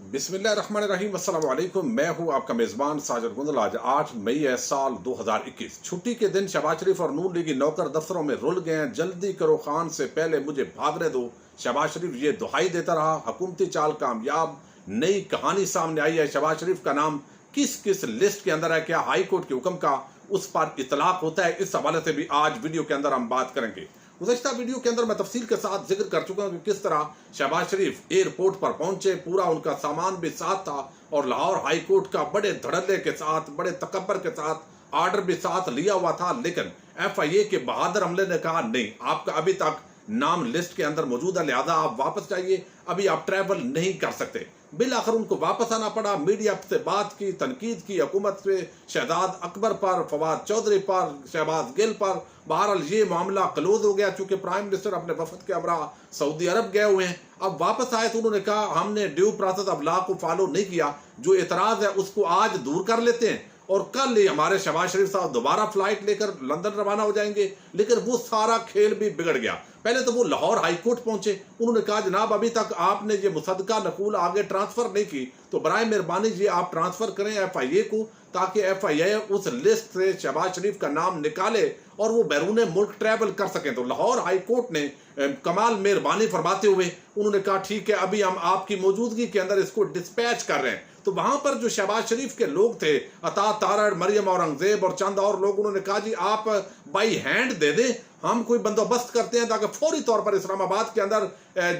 बिस्मिल्लाहिर्रहमानिर्रहीम, अस्सलाम वालेकुम। मैं हूं आपका मेज़बान साजिद गुंदल। आज 8 मई है साल 2021। छुट्टी के दिन शहबाज शरीफ और नून लीगी नौकर दफ्तरों में रुल गए हैं। जल्दी करो खान से पहले मुझे भागने दो। शहबाज शरीफ ये दुहाई देता रहा। हुकूमती चाल कामयाब, नई कहानी सामने आई है। शहबाज शरीफ का नाम किस किस लिस्ट के अंदर है, क्या हाई कोर्ट के हुक्म का उस पर इतलाक होता है, इस हवाले से भी आज वीडियो के अंदर हम बात करेंगे। गुज़श्ता वीडियो के अंदर मैं तफसील के साथ जिक्र कर चुका हूं कि किस तरह शहबाज शरीफ एयरपोर्ट पर पहुंचे, पूरा उनका सामान भी साथ था और लाहौर हाई कोर्ट का बड़े धड़ल्ले के साथ, बड़े तकब्बर के साथ आर्डर भी साथ लिया हुआ था। लेकिन FIA के बहादुर अमले ने कहा नहीं, आपका अभी तक नाम लिस्ट के अंदर मौजूद है, लिहाजा आप वापस जाइए, अभी आप ट्रैवल नहीं कर सकते। बिल आखिर उनको वापस आना पड़ा। मीडिया से बात की, तनकीद की हुकूमत से, शहजाद अकबर पर, फवाद चौधरी पर, शहबाज गिल पर। बहरहाल ये मामला क्लोज हो गया चूंकि प्राइम मिनिस्टर अपने वफद के हमरा सऊदी अरब गए हुए हैं। अब वापस आए तो उन्होंने कहा हमने ड्यू प्रोसेस ऑफ लॉ को फॉलो नहीं किया, जो एतराज है उसको आज दूर कर लेते हैं और कल ही हमारे शहबाज शरीफ साहब दोबारा फ्लाइट लेकर लंदन रवाना हो जाएंगे। लेकिन वो सारा खेल भी बिगड़ गया। पहले तो वो लाहौर हाई कोर्ट पहुंचे, उन्होंने कहा जनाब अभी तक आपने ये मुसद्दका नकूल आगे ट्रांसफर नहीं की, तो बराए मेहरबानी ये आप ट्रांसफर करें FIA को, ताकि FIA उस लिस्ट से शहबाज शरीफ का नाम निकाले और वो बैरून मुल्क ट्रैवल कर सकें। तो लाहौर हाई कोर्ट ने कमाल मेहरबानी फरमाते हुए उन्होंने कहा ठीक है, अभी हम आपकी मौजूदगी के अंदर इसको डिस्पैच कर रहे हैं। तो वहां पर जो शहबाज शरीफ के लोग थे, अता तारड़, मरियम औरंगजेब और चंद और लोग, उन्होंने कहा जी आप बाई हैंड दे दें, हम कोई बंदोबस्त करते हैं ताकि फौरी तौर पर इस्लामाबाद के अंदर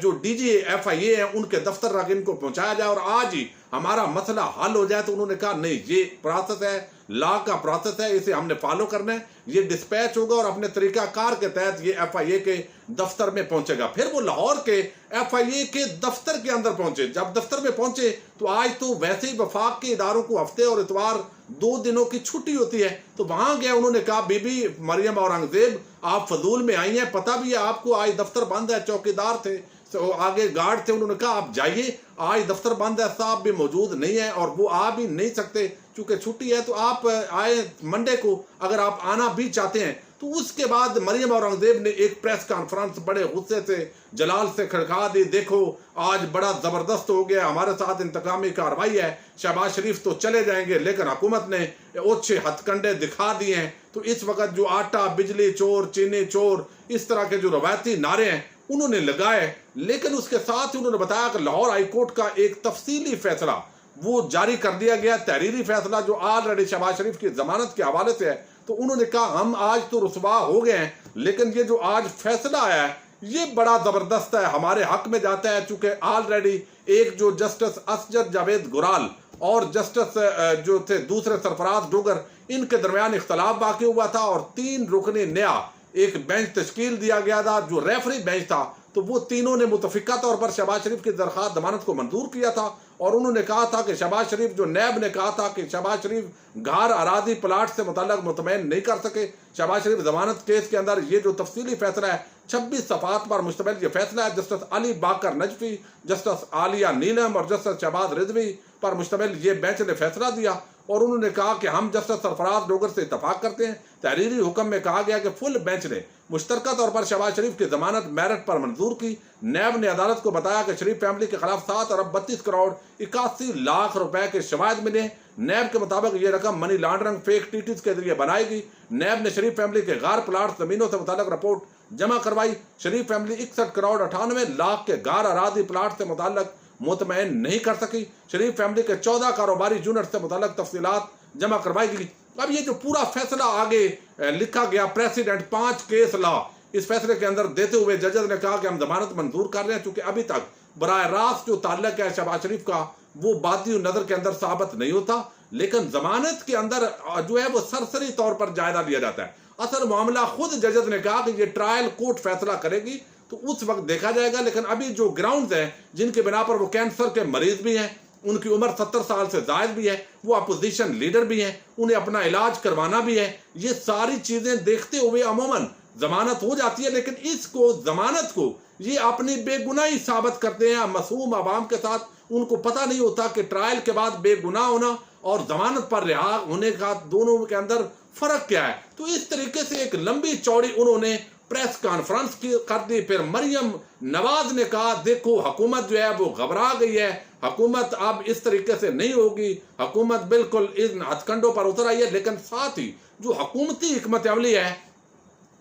जो DG FIA है उनके दफ्तर तक इनको पहुंचाया जाए और आज ही हमारा मसला हल हो जाए। तो उन्होंने कहा नहीं, ये प्रोसेस है, लॉ का प्रोसेस है, इसे हमने फॉलो करना है, ये डिस्पैच होगा और अपने तरीकाकार के तहत ये FIA के दफ्तर में पहुंचेगा। फिर वो लाहौर के FIA के दफ्तर के अंदर पहुंचे। जब दफ्तर में पहुंचे तो आज तो वैसे ही वफाक के इदारों को हफ्ते और इतवार 2 दिनों की छुट्टी होती है, तो वहां गया। उन्होंने कहा बीबी मरियम औरंगजेब आप फजूल में आई हैं, पता भी है आपको आज दफ्तर बंद है, चौकीदार थे तो आगे गार्ड थे, उन्होंने कहा आप जाइए, आज दफ्तर बंद है, साहब भी मौजूद नहीं है और वो आ भी नहीं सकते चूंकि छुट्टी है, तो आप आए मंडे को, अगर आप आना भी चाहते हैं। तो उसके बाद मरियम औरंगजेब ने एक प्रेस कॉन्फ्रेंस बड़े गुस्से से जलाल से खड़का दी, देखो आज बड़ा जबरदस्त हो गया, हमारे साथ इंतकामी कार्रवाई है, शहबाज शरीफ तो चले जाएंगे लेकिन हुकूमत ने ओछे हथकंडे दिखा दिए हैं। तो इस वक्त जो आटा बिजली चोर, चीनी चोर, इस तरह के जो रवायती नारे हैं उन्होंने लगाए। लेकिन उसके साथ ही उन्होंने बताया कि लाहौर हाई कोर्ट का एक तफसीली फैसला वो जारी कर दिया गया, तहरीरी फैसला जो ऑलरेडी शहबाज शरीफ की जमानत के हवाले से है। तो उन्होंने कहा हम आज तो रुसवा हो गए हैं, लेकिन ये जो आज फैसला आया है ये बड़ा जबरदस्त है, हमारे हक में जाता है। चूंकि ऑलरेडी एक जो जस्टिस असजद जावेद गुराल और जस्टिस जो थे दूसरे सरफराज डोगर, इनके दरमियान इख्तलाफ बाकी हुआ था और 3 रुकनी नया एक बेंच तश्कील दिया गया था जो रेफरी बेंच था। तो वो तीनों ने मुतफिका तौर पर शहबाज शरीफ की दरख्वास्त जमानत को मंजूर किया था और उन्होंने कहा था कि शहबाज शरीफ, जो नैब ने कहा था कि शहबाज शरीफ घर अराजी प्लाट से मुतल्लक मुतमईन नहीं कर सके। शहबाज शरीफ जमानत केस के अंदर ये जो तफसीली फैसला है 26 सफ़ात पर मुश्तमिल ये फैसला है। जस्टिस अली बाकर नजफी, जस्टिस आलिया नीलम और जस्टिस शहबाज रिजवी पर मुश्तमिल ये बेंच ने फैसला दिया और उन्होंने कहा कि हम जस्टिस सरफराज डोगर से इतफाक करते हैं। तहरीरी हुक्म में कहा गया कि फुल बेंच ने मुश्तरका तौर पर शहबाज शरीफ की जमानत मेरिट पर मंजूर की। नैब ने अदालत को बताया कि शरीफ फैमिली के खिलाफ 7 अरब 32 करोड़ 81 लाख रुपए के शवाहिद मिले। नैब के मुताबिक ये रकम मनी लॉन्ड्रिंग, फेक टीटीज के जरिए बनाएगी। नैब ने शरीफ फैमिली के गार प्लाट जमीनों से मुताल्लिक रिपोर्ट जमा करवाई। शरीफ फैमिली 61 करोड़ 98 लाख के गार अराजी प्लाट से मुताल्लिक मुतमईन नहीं कर सकी। शरीफ फैमिली के 14 कारोबारी यूनिट से मुताल्लिक तफसीलात जमा करवाई गई। अब ये जो पूरा फैसला आगे लिखा गया, प्रेसिडेंट 5 केस लॉ, इस फैसले के अंदर देते हुए जजेस ने कहा कि हम जमानत मंजूर कर रहे हैं चूंकि अभी तक बराह रास्त जो ताल्लुक है शहबाज शरीफ का वो बादी नजर के अंदर साबित नहीं होता। लेकिन जमानत के अंदर जो है वो सरसरी तौर पर जायजा लिया जाता है। असल मामला खुद जजेस ने कहा कि ये ट्रायल कोर्ट फैसला करेगी तो उस वक्त देखा जाएगा। लेकिन अभी जो ग्राउंड्स हैं जिनके बिना पर वो कैंसर के मरीज भी हैं, उनकी उम्र 70 साल से जायद भी है, वो अपोजिशन लीडर भी हैं, उन्हें अपना इलाज करवाना भी है, ये सारी चीजें देखते हुए अमूमन जमानत हो जाती है। लेकिन इसको जमानत को ये अपनी बेगुनाही साबित करते हैं मासूम आवाम के साथ। उनको पता नहीं होता कि ट्रायल के बाद बेगुनाह होना और जमानत पर रिहा होने का दोनों के अंदर फर्क क्या है। तो इस तरीके से एक लंबी चौड़ी उन्होंने प्रेस कॉन्फ्रेंस कर दी। फिर मरियम नवाज ने कहा देखो हुकूमत जो है वो घबरा गई है, हुकूमत अब इस तरीके से नहीं होगी, हुकूमत बिल्कुल इन हथकंडों पर उतर आई है। लेकिन साथ ही जो हुकूमती हिकमत अमली है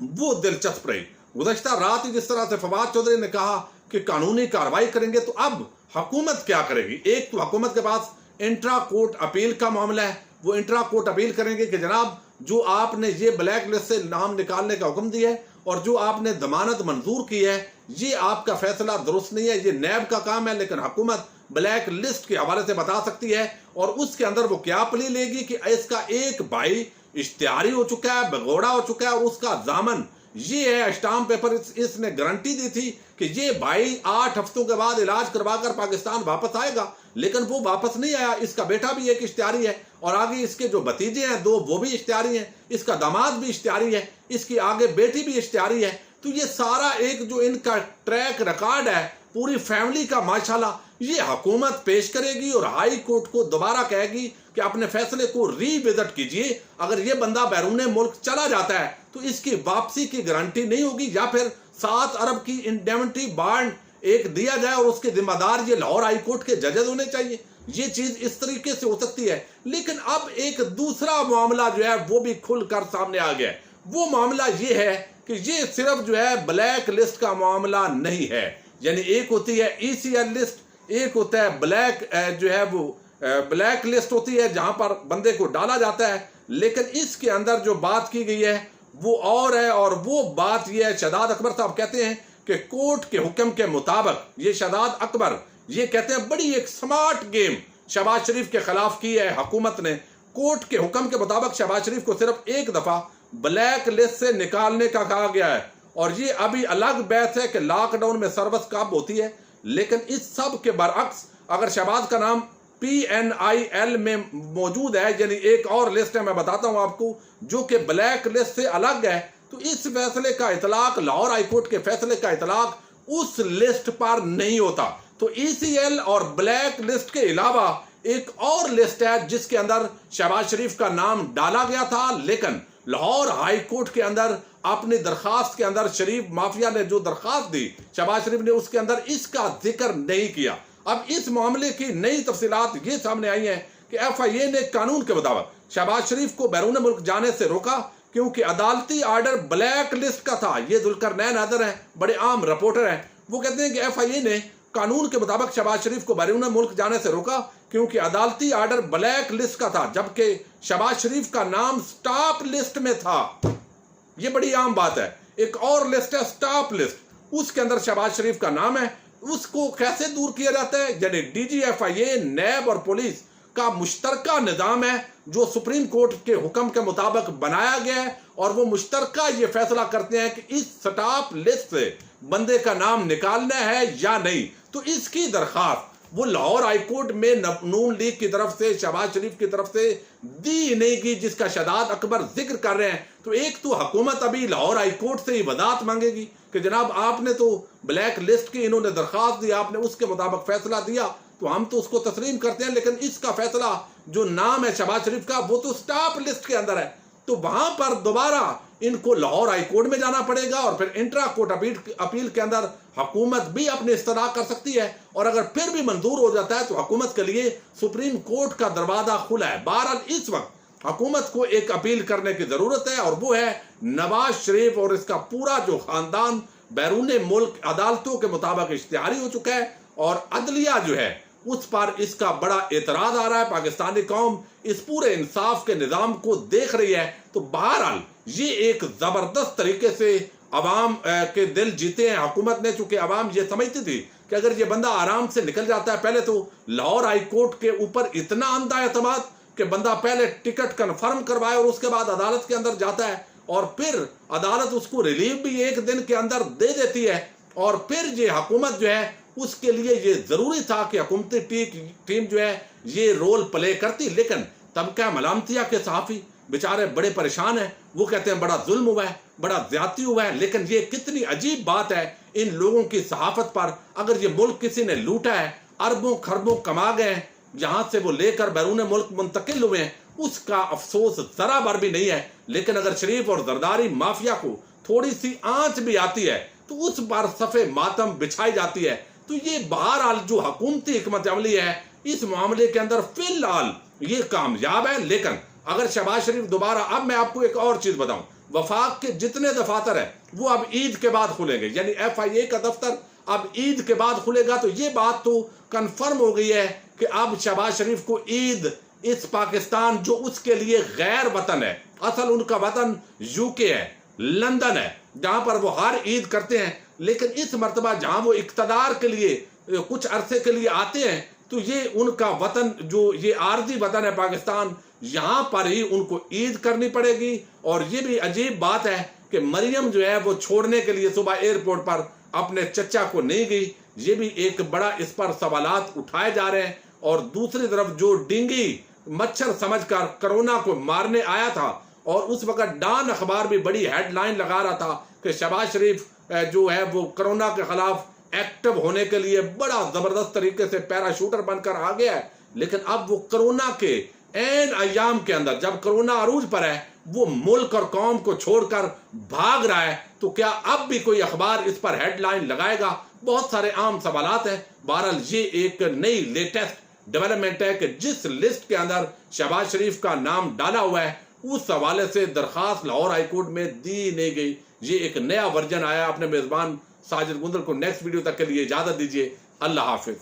वो दिलचस्प रही। गुज़श्ता रात ही जिस तरह से फवाद चौधरी ने कहा कि कानूनी कार्रवाई करेंगे, तो अब हुकूमत क्या करेगी? एक तो हुकूमत के पास इंट्रा कोर्ट अपील का मामला है, वो इंट्रा कोर्ट अपील करेंगे कि जनाब जो आपने ये ब्लैक लिस्ट से नाम निकालने का हुक्म दिया है और जो आपने जमानत मंजूर की है, ये आपका फैसला दुरुस्त नहीं है, ये नैब का काम है। लेकिन हुकूमत ब्लैक लिस्ट के हवाले से बता सकती है और उसके अंदर वो क्या प्ली लेगी कि इसका एक भाई इश्तिहारी हो चुका है, भगोड़ा हो चुका है और उसका जामन ये है, स्टाम्प पेपर इसने गारंटी दी थी कि ये भाई 8 हफ्तों के बाद इलाज करवाकर पाकिस्तान वापस आएगा, लेकिन वो वापस नहीं आया। इसका बेटा भी एक इश्तिहारी है और आगे इसके जो भतीजे हैं 2 वो भी इश्तिहारी हैं, इसका दामाद भी इश्तिहारी है, इसकी आगे बेटी भी इश्तिहारी है। तो ये सारा एक जो इनका ट्रैक रिकॉर्ड है पूरी फैमिली का माशाल्लाह ये हुकूमत पेश करेगी और हाई कोर्ट को दोबारा कहेगी कि अपने फैसले को रीविजिट कीजिए। अगर ये बंदा बैरून मुल्क चला जाता है तो इसकी वापसी की गारंटी नहीं होगी, या फिर 7 अरब की इंडेमनिटी बॉन्ड एक दिया जाए और उसके जिम्मेदार ये लाहौर हाई कोर्ट के जजेस होने चाहिए। ये चीज इस तरीके से हो सकती है। लेकिन अब एक दूसरा मामला जो है वो भी खुलकर सामने आ गया है। वो मामला ये है कि ये सिर्फ जो है ब्लैक लिस्ट का मामला नहीं है, यानी एक होती है ECL लिस्ट, एक होता है ब्लैक जो है वो ब्लैक लिस्ट होती है जहां पर बंदे को डाला जाता है। लेकिन इसके अंदर जो बात की गई है वो और है, और वो बात ये है, शहजाद अकबर साहब कहते हैं कि कोर्ट के हुक्म के मुताबिक, ये शहजाद अकबर ये कहते हैं बड़ी एक स्मार्ट गेम शहबाज शरीफ के खिलाफ की है हुकूमत ने। कोर्ट के हुक्म के मुताबिक शहबाज शरीफ को सिर्फ एक दफा ब्लैक लिस्ट से निकालने का कहा गया है, और ये अभी अलग बहस है कि लॉकडाउन में सर्विस कब होती है। लेकिन इस सब के बरअक्स अगर शहबाज का नाम PNIL में मौजूद है, यानी एक और लिस्ट है मैं बताता हूं आपको जो कि ब्लैक लिस्ट से अलग है, तो इस फैसले का इतलाक, लाहौर हाईकोर्ट के फैसले का इतलाक उस लिस्ट पर नहीं होता। तो ECL और ब्लैक लिस्ट के अलावा एक और लिस्ट है जिसके अंदर शहबाज शरीफ का नाम डाला गया था, लेकिन लाहौर हाई कोर्ट के अंदर अपनी दरखास्त के अंदर शरीफ माफिया ने जो दरखास्त दी शहबाज शरीफ ने, उसके अंदर इसका जिक्र नहीं किया। अब इस मामले की नई तफसीलात ये सामने आई हैं कि FIA ने कानून के मुताबिक शहबाज शरीफ को बैरून मुल्क जाने से रोका क्योंकि अदालती आर्डर ब्लैक लिस्ट का था। ये जुल्करनैन हैदर हैं, बड़े आम रिपोर्टर हैं, वो कहते हैं कि FIA ने कानून के मुताबिक शहबाज शरीफ को बैरून मुल्क जाने से रोका क्योंकि अदालती आर्डर ब्लैक लिस्ट का था, जबकि शहबाज शरीफ का नाम स्टॉप लिस्ट में था। ये बड़ी आम बात है। एक और लिस्ट है स्टॉप लिस्ट, उसके अंदर शहबाज शरीफ का नाम है। उसको कैसे दूर किया जाता है? यानी DG FIA, नैब और पुलिस का मुश्तरका निजाम है जो सुप्रीम कोर्ट के हुक्म के मुताबिक बनाया गया है, और वो मुश्तरका ये फैसला करते हैं कि इस स्टॉप लिस्ट से बंदे का नाम निकालना है या नहीं। तो इसकी दरखास्त वो लाहौर हाईकोर्ट में नून लीग की तरफ से, शहबाज शरीफ की तरफ से दी नहीं की, जिसका शहजाद अकबर जिक्र कर रहे हैं। तो एक तो हुकूमत अभी लाहौर हाईकोर्ट से ही वजाहत मांगेगी कि जनाब आपने तो ब्लैक लिस्ट की इन्होंने दरखास्त दी, आपने उसके मुताबिक फैसला दिया, तो हम तो उसको तस्लीम करते हैं, लेकिन इसका फैसला जो नाम है शहबाज शरीफ का वो तो स्टॉप लिस्ट के अंदर है। तो वहां पर दोबारा इनको लाहौर हाईकोर्ट में जाना पड़ेगा और फिर इंट्रा कोर्ट अपील के अंदर हुकूमत भी अपने इस्तराक कर सकती है, और अगर फिर भी मंजूर हो जाता है तो हुकूमत के लिए सुप्रीम कोर्ट का दरवाजा खुला है। बहरहाल इस वक्त हुकूमत को एक अपील करने की जरूरत है, और वो है नवाज शरीफ और इसका पूरा जो खानदान बैरून मुल्क अदालतों के मुताबिक इश्तिहारी हो चुका है, और अदलिया जो है उस पर इसका बड़ा एतराज आ रहा है। पाकिस्तानी कौम इस पूरे इंसाफ के निजाम को देख रही है। तो बहरहाल ये एक जबरदस्त तरीके से अवाम के दिल जीते हैं हुकूमत ने, चूंकि अवाम ये समझती थी कि अगर ये बंदा आराम से निकल जाता है, पहले तो लाहौर हाई कोर्ट के ऊपर इतना अंधा एतमाद कि बंदा पहले टिकट कंफर्म करवाए और उसके बाद अदालत के अंदर जाता है, और फिर अदालत उसको रिलीफ भी 1 दिन के अंदर दे देती है, और फिर ये हुकूमत जो है उसके लिए ये जरूरी था कि हुकूमती टीम जो है ये रोल प्ले करती। लेकिन तबका मलामतिया के सहाफ़ी बेचारे बड़े परेशान हैं, वो कहते हैं बड़ा जुल्म हुआ है, बड़ा ज्यादती हुआ है। लेकिन ये कितनी अजीब बात है इन लोगों की सहाफत पर। अगर ये मुल्क किसी ने लूटा है, अरबों खरबों कमा गए हैं, जहां से वो लेकर बैरून मुल्क मुंतकिल हुए हैं, उसका अफसोस जरा भर भी नहीं है। लेकिन अगर शरीफ और जरदारी माफिया को थोड़ी सी आंच भी आती है तो उस पर सफ़े मातम बिछाई जाती है। तो ये बहरहाल जो हुकूमती हिकमत अमली है इस मामले के अंदर फिलहाल ये कामयाब है। लेकिन अगर शहबाज शरीफ दोबारा, अब मैं आपको एक और चीज़ बताऊं, वफाक के जितने दफातर है वो अब ईद के बाद खुलेंगे, यानी FIA का दफ्तर अब ईद के बाद खुलेगा। तो ये बात तो कंफर्म हो गई है कि अब शहबाज शरीफ को ईद इस पाकिस्तान जो उसके लिए गैर वतन है, असल उनका वतन UK है, लंदन है, जहां पर वो हर ईद करते हैं, लेकिन इस मरतबा जहां वो इक्तदार के लिए कुछ अरसे के लिए आते हैं तो ये उनका वतन जो ये आर्जी वतन है पाकिस्तान, यहां पर ही उनको ईद करनी पड़ेगी। और ये भी अजीब बात है कि मरियम जो है वो छोड़ने के लिए सुबह एयरपोर्ट पर अपने चचा को नहीं गई। ये भी एक बड़ा इस पर सवालात उठाए जा रहे हैं। और दूसरी तरफ जो डेंगी मच्छर समझकर कोरोना को मारने आया था, और उस वक्त डॉन अखबार भी बड़ी हेडलाइन लगा रहा था कि शहबाज शरीफ जो है वो कोरोना के खिलाफ एक्टिव होने के लिए बड़ा जबरदस्त तरीके से पैराशूटर बनकर आ गया है। लेकिन अब वो कोरोना के एन अयाम के अंदर, जब कोरोना अरूज पर है, वो मुल्क और कौम को छोड़कर भाग रहा है। तो क्या अब भी कोई अखबार इस पर हेडलाइन लगाएगा? बहुत सारे आम सवालात हैं। बहरहाल ये एक नई लेटेस्ट डेवलपमेंट है कि जिस लिस्ट के अंदर शहबाज शरीफ का नाम डाला हुआ है उस हवाले से दरखास्त लाहौर हाईकोर्ट में दी नहीं गई। ये एक नया वर्जन आया। अपने मेजबान साजिद गुंदल को नेक्स्ट वीडियो तक के लिए इजाजत दीजिए। अल्लाह हाफिज।